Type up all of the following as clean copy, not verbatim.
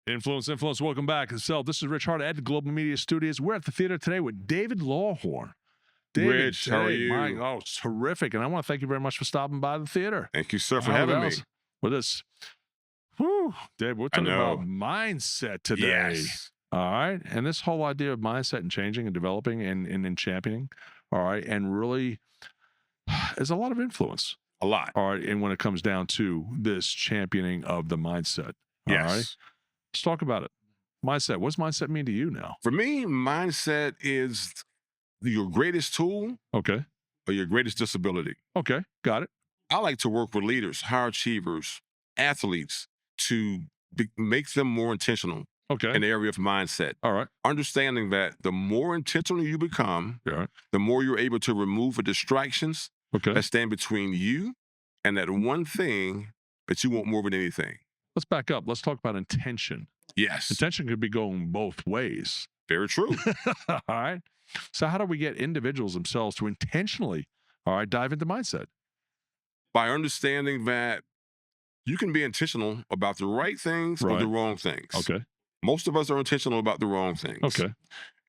Influence. Welcome back. So this is Rich Hart at the Global Media Studios. We're at the theater today with David Lawhorn. David, Rich, how are you? Terrific. And I want to thank you very much for stopping by the theater. Thank you, sir, for having me. With us. Whew, Dave, we're talking about mindset today. Yes. All right. And this whole idea of mindset and changing and developing and championing. All right. And really, there's a lot of influence. A lot. All right. And when it comes down to this championing of the mindset. Yes. All right. Let's talk about it. Mindset. What's mindset mean to you now? For me, mindset is your greatest tool. Okay. Or your greatest disability. Okay. Got it. I like to work with leaders, high achievers, athletes to make them more intentional. Okay. In the area of mindset. All right. Understanding that the more intentional you become, the more you're able to remove the distractions that stand between you and that one thing that you want more than anything. Let's back up. Let's talk about intention. Yes. Intention could be going both ways. Very true. All right. So how do we get individuals themselves to intentionally, dive into mindset? By understanding that you can be intentional about the right things or the wrong things. Okay. Most of us are intentional about the wrong things. Okay.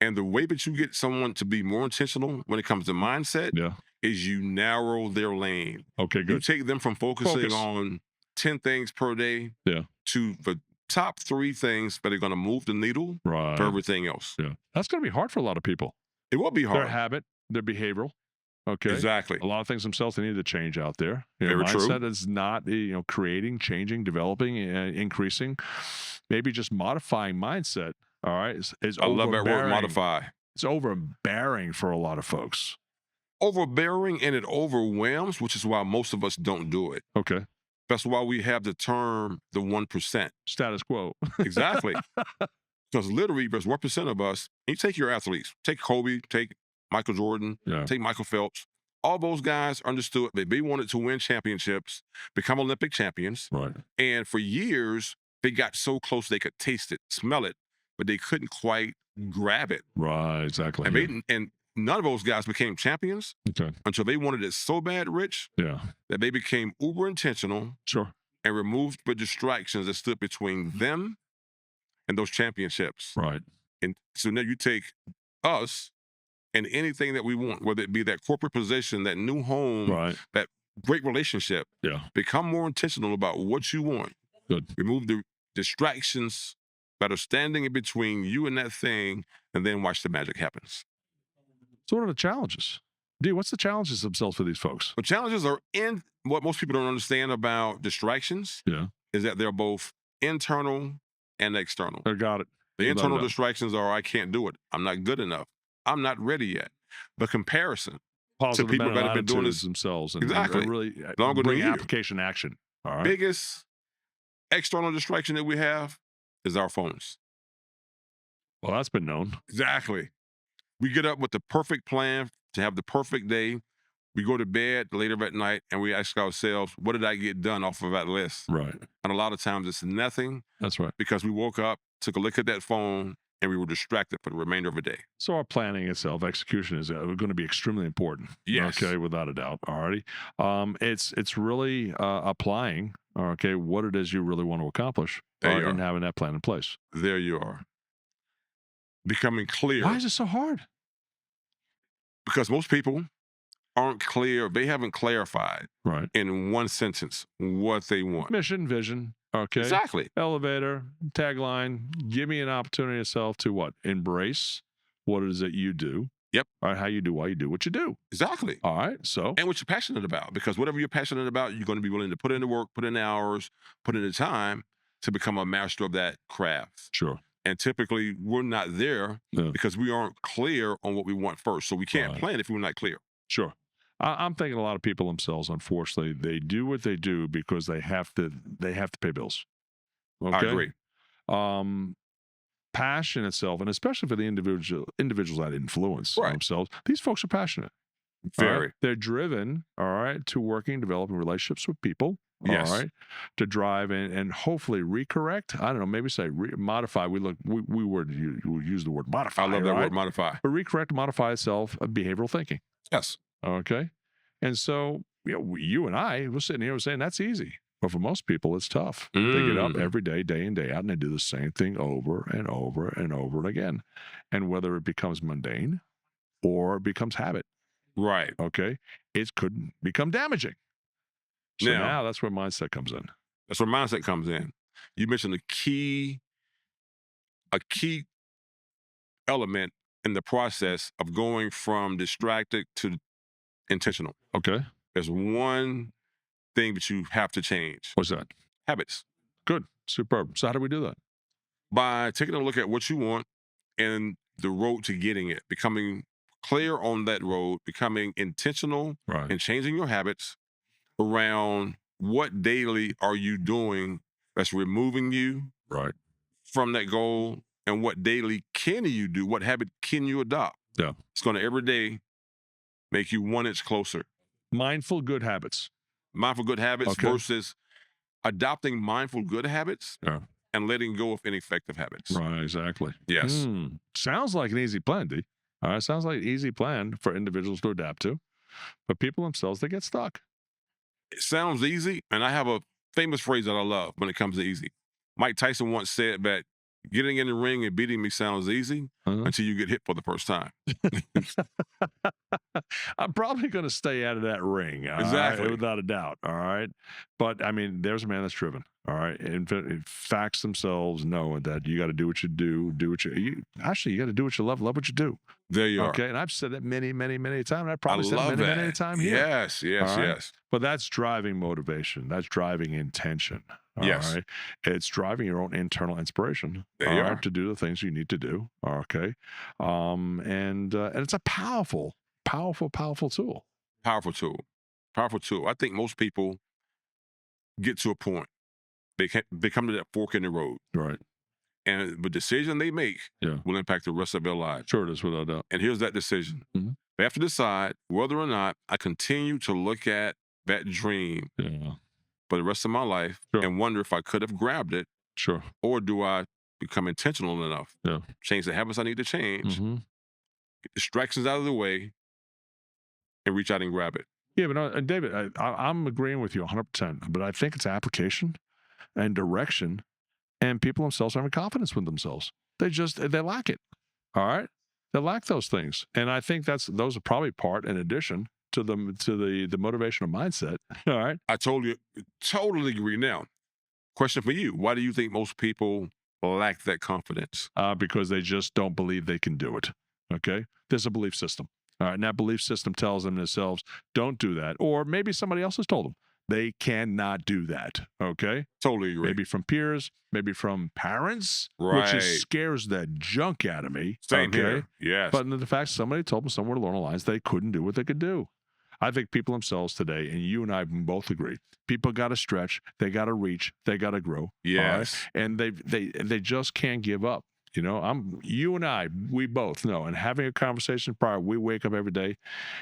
And the way that you get someone to be more intentional when it comes to mindset is you narrow their lane. Okay, good. You take them from focusing on 10 things per day to the top 3 things that are going to move the needle for everything else. Yeah. That's going to be hard for a lot of people. It will be hard. Their habit, their behavioral. Okay. Exactly. A lot of things themselves they need to change out there. Very mindset true. is not, creating, changing, developing, increasing. Maybe just modifying mindset. All right. Is I love that word, modify. It's overbearing for a lot of folks. Overbearing, and it overwhelms, which is why most of us don't do it. Okay. That's why we have the term the 1%. Status quo. Exactly. Because literally there's 1% of us. And you take your athletes, take Kobe, take Michael Jordan, take Michael Phelps. All those guys understood that they wanted to win championships, become Olympic champions. Right. And for years, they got so close they could taste it, smell it, but they couldn't quite grab it. Right, exactly. And none of those guys became champions until they wanted it so bad, Rich, that they became uber intentional and removed the distractions that stood between them and those championships. Right. And so now you take us and anything that we want, whether it be that corporate position, that new home, that great relationship, become more intentional about what you want. Good. Remove the distractions that are standing in between you and that thing, and then watch the magic happens. So what are the challenges? D, what's the challenges themselves for these folks? The challenges are in what most people don't understand about distractions is that they're both internal and external. I got it. The internal distractions are, I can't do it. I'm not good enough. I'm not ready yet. The comparison to people that have been doing this themselves and really longer bring application action. All right. Biggest external distraction that we have is our phones. Well, that's been known. Exactly. We get up with the perfect plan to have the perfect day. We go to bed later at night and we ask ourselves, what did I get done off of that list? Right. And a lot of times it's nothing. That's right. Because we woke up, took a look at that phone, and we were distracted for the remainder of the day. So our planning itself, execution is going to be extremely important. Yes. Okay, without a doubt. Alrighty. It's really applying, what it is you really want to accomplish and having that plan in place. There you are. Becoming clear. Why is it so hard? Because most people aren't clear. They haven't clarified in one sentence what they want. Mission, vision. Okay. Exactly. Elevator, tagline, give me an opportunity itself to what? Embrace what it is that you do. Yep. All right, how you do, why you do what you do. Exactly. All right, so. And what you're passionate about, because whatever you're passionate about, you're going to be willing to put in the work, put in the hours, put in the time to become a master of that craft. Sure. And typically, we're not there because we aren't clear on what we want first. So we can't plan if we're not clear. Sure. I'm thinking a lot of people themselves, unfortunately, they do what they do because they have to pay bills. Okay? I agree. Passion itself, and especially for the individuals that influence themselves, these folks are passionate. Very. They're driven, to working, developing relationships with people. Yes. All right. To drive and hopefully recorrect. I don't know, maybe say modify. We use the word modify. I love that word, modify. But recorrect, modify itself, behavioral thinking. Yes. Okay. And so, you and I, we're sitting here saying that's easy. But for most people, it's tough. They get up Mm. every day in, day out, and they do the same thing over and over and over again. And whether it becomes mundane or becomes habit, Right. okay, it could become damaging. So Now, now that's where mindset comes in. that's where mindset comes in. You mentioned a key element in the process of going from distracted to intentional. Okay. There's one thing that you have to change: What's that? habits. Good. Superb. So how do we do that? By taking a look at what you want and the road to getting it, becoming clear on that road, becoming intentional Right. and changing your habits around what daily are you doing that's removing you Right. from that goal, and what daily can you do, what habit can you adopt. Yeah. It's going to every day make you 1 inch closer. Mindful good habits. Mindful good habits Okay. versus adopting mindful good habits Yeah. and letting go of ineffective habits. Right. Exactly. Yes. Sounds like an easy plan, D. All right. Sounds like an easy plan for individuals to adapt to. But people themselves, they get stuck. It sounds easy, and I have a famous phrase that I love when it comes to easy. Mike Tyson once said that getting in the ring and beating me sounds easy Uh-huh. until you get hit for the first time. I'm probably going to stay out of that ring, all right, Exactly. without a doubt, all right. But I mean, there's a man that's driven, all right. In facts themselves know that you got to do what you do what you actually you got to do what you love what you do. There you are. Okay, and I've said it many, many, many times. And I I probably said it love many, many a that. time here. Yes, All yes, right. yes. But that's driving motivation. That's driving intention. All Yes. right. It's driving your own internal inspiration. There All you right. are. To do the things you need to do. Okay. And it's a powerful, powerful, powerful tool. Powerful tool. Powerful tool. I think most people get to a point. They come to that fork in the road. Right. And the decision they make Yeah. will impact the rest of their lives. Sure it is without a doubt. And here's that decision. Mhm. They have to decide whether or not I continue to look at that dream Yeah. for the rest of my life Sure. and wonder if I could have grabbed it, Sure. or do I become intentional enough, Yeah. change the habits I need to change, Hmm. get distractions out of the way, and reach out and grab it. Yeah, but David, I'm agreeing with you 100%. But I think it's application and direction, and people themselves having confidence with themselves. They lack it. All right, they lack those things, and I think those are probably part in addition to the motivational mindset. All right, I totally agree. Now, question for you: why do you think most people lack that confidence? because they just don't believe they can do it. Okay, there's a belief system. All right, and that belief system tells them themselves, don't do that, or maybe somebody else has told them they cannot do that. Okay, Totally agree. maybe from peers, maybe from parents, which is Right. scares the junk out of me. Same Okay. here. Yes. But in the fact somebody told them somewhere along the lines they couldn't do what they could do. I think people themselves today, and you and I both agree, people got to stretch, they got to reach, they got to grow. All right. Yes. And they just can't give up. You know, you and I, we both know, and having a conversation prior, we wake up every day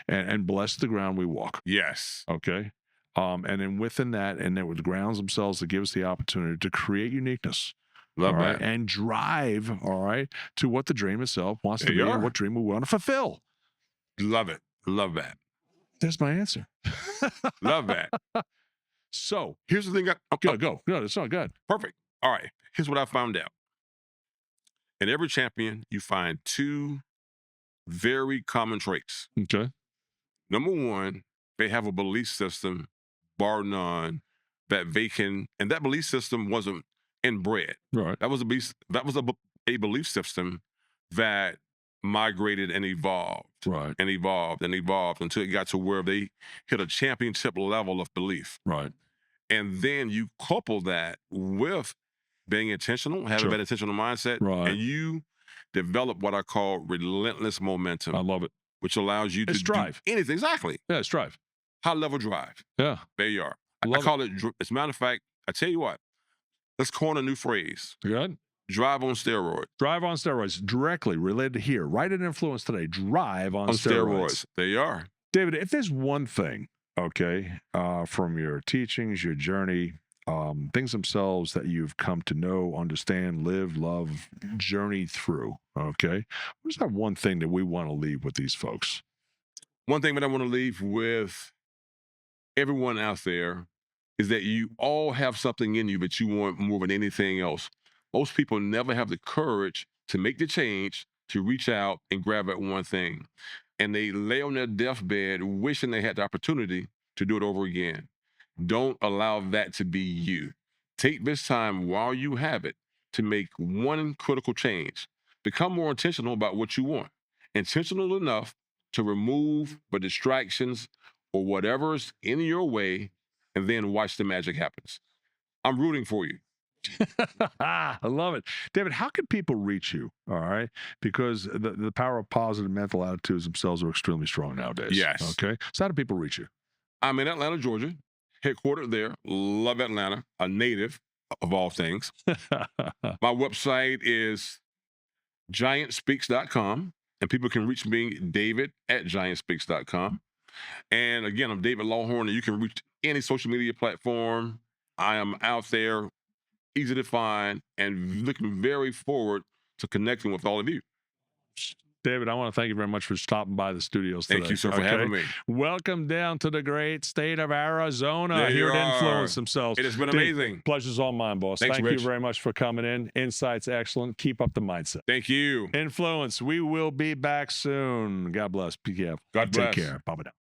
and bless the ground we walk. Yes. Okay. And then within that, and then with the grounds themselves to give us the opportunity to create uniqueness. All Love right. that. And drive, all right, to what the dream itself wants There to you be and are. what dream we want to fulfill. Love it. Love that. There's my answer. Love that. So Here's the thing. go. No, it's not good. Perfect. All right. Here's what I found out. In every champion, you find two very common traits. Okay. Number one, they have a belief system, bar none, that they can, and that belief system wasn't inbred. Right. That was a belief system that migrated and evolved Right. and evolved and evolved until it got to where they hit a championship level of belief. Right. And then you couple that with being intentional, having Sure. that intentional mindset, Right. and you develop what I call relentless I momentum, love it. which allows you to It's drive. do anything. Exactly. Yeah, it's drive. High level drive. Yeah. There you are. I Love it. call it, as a matter of fact, I tell you what, let's coin a new phrase: Good. drive on steroids. Drive on steroids, directly related to here. Right at Influence today. Drive on On steroids. steroids. There you are. David, if there's one thing, okay, from your teachings, your journey, things themselves that you've come to know, understand, live, love, journey through, okay, what's that one thing that we want to leave with these folks? One thing that I want to leave with everyone out there is that you all have something in you that you want more than anything else. Most people never have the courage to make the change, to reach out and grab at one thing. And they lay on their deathbed wishing they had the opportunity to do it over again. Don't allow that to be you. Take this time while you have it to make one critical change. Become more intentional about what you want. Intentional enough to remove the distractions or whatever's in your way, and then watch the magic happens. I'm rooting for you. I love it. David, how can people reach you? All right. Because the power of positive mental attitudes themselves are extremely strong nowadays. Yes. Okay. So, how do people reach you? I'm in Atlanta, Georgia, headquartered there. Love Atlanta, a native of all things. My website is giantspeaks.com, and people can reach me, David, at giantspeaks.com. And again, I'm David Lawhorn, and you can reach any social media platform. I am out there, easy to find, and looking very forward to connecting with all of you. David, I want to thank you very much for stopping by the studios today. Thank you, sir, for having me. Welcome down to the great state of Arizona. There Here you to are. influence themselves. It has been Dave, amazing. Pleasure's all mine, boss. Thanks, Thank Rich. you very much for coming in. Insights excellent. Keep up the mindset. Thank you. Influence. We will be back soon. God bless. PKF. God bless. Take care. Bye-bye now.